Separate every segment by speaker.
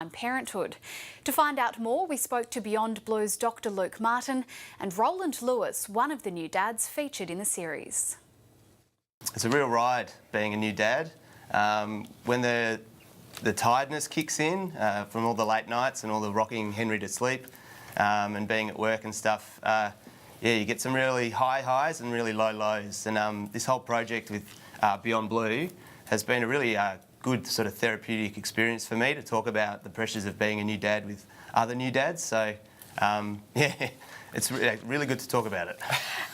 Speaker 1: parenthood. To find out more, we spoke to Beyond Blue's Dr. Luke Martin and Roland Lewis, one of the new dads featured in the series.
Speaker 2: It's a real ride being a new dad. When the tiredness kicks in from all the late nights and all the rocking Henry to sleep and being at work and stuff, yeah, you get some really high highs and really low lows. And this whole project with Beyond Blue has been a really good sort of therapeutic experience for me to talk about the pressures of being a new dad with other new dads. So, yeah, it's really good to talk about it.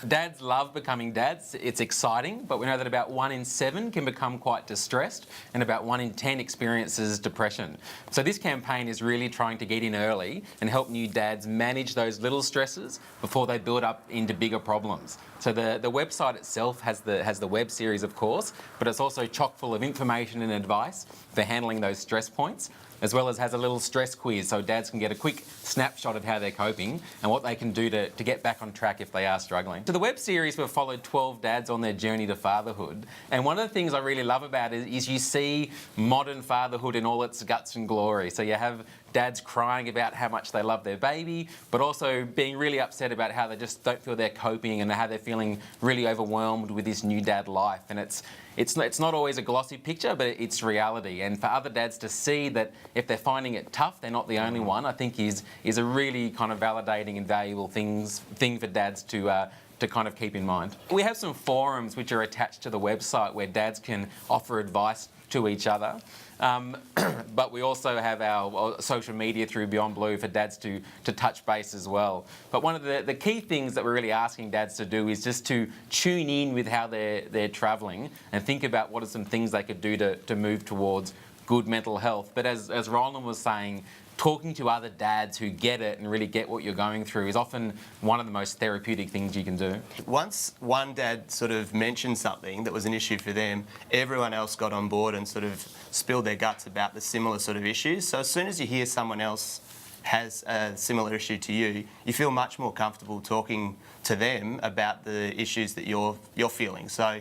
Speaker 3: Dads love becoming dads. It's exciting, but we know that about 1 in 7 can become quite distressed and about 1 in 10 experiences depression. So this campaign is really trying to get in early and help new dads manage those little stresses before they build up into bigger problems. So the website itself has the web series, of course, but it's also chock full of information and advice for handling those stress points, as well as has a little stress quiz so dads can get a quick snapshot of how they're coping and what they can do to get back on track if they are struggling. So the web series, we've followed 12 dads on their journey to fatherhood, and one of the things I really love about it is you see modern fatherhood in all its guts and glory. So you have dads crying about how much they love their baby, but also being really upset about how they just don't feel they're coping and how they're feeling really overwhelmed with this new dad life. And it's not always a glossy picture, but it's reality. And for other dads to see that if they're finding it tough, they're not the only one, I think is a really kind of validating and valuable thing for dads to kind of keep in mind. We have some forums which are attached to the website where dads can offer advice to each other. But we also have our social media through Beyond Blue for dads to touch base as well. But one of the key things that we're really asking dads to do is just to tune in with how they're travelling and think about what are some things they could do to move towards good mental health. But as Roland was saying, talking to other dads who get it and really get what you're going through is often one of the most therapeutic things you can do. Once
Speaker 2: one dad sort of mentioned something that was an issue for them, everyone else got on board and sort of spilled their guts about the similar sort of issues. So as soon as you hear someone else has a similar issue to you, you feel much more comfortable talking to them about the issues that you're feeling. So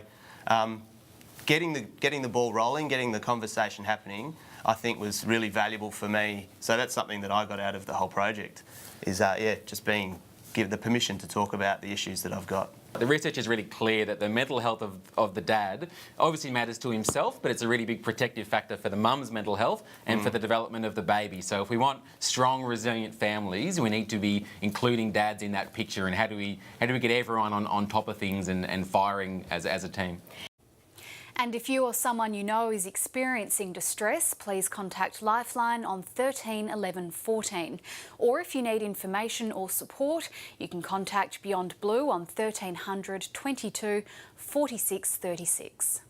Speaker 2: getting the ball rolling, getting the conversation happening, I think was really valuable for me. So that's something that I got out of the whole project, is yeah, just give the permission to talk about the issues that I've got.
Speaker 3: The research is really clear that the mental health of the dad obviously matters to himself, but it's a really big protective factor for the mum's mental health and for the development of the baby. So if we want strong, resilient families, we need to be including dads in that picture. And how do we get everyone on top of things and firing as a team?
Speaker 1: And if you or someone you know is experiencing distress, please contact Lifeline on 13 11 14. Or if you need information or support, you can contact Beyond Blue on 1300 22 46 36.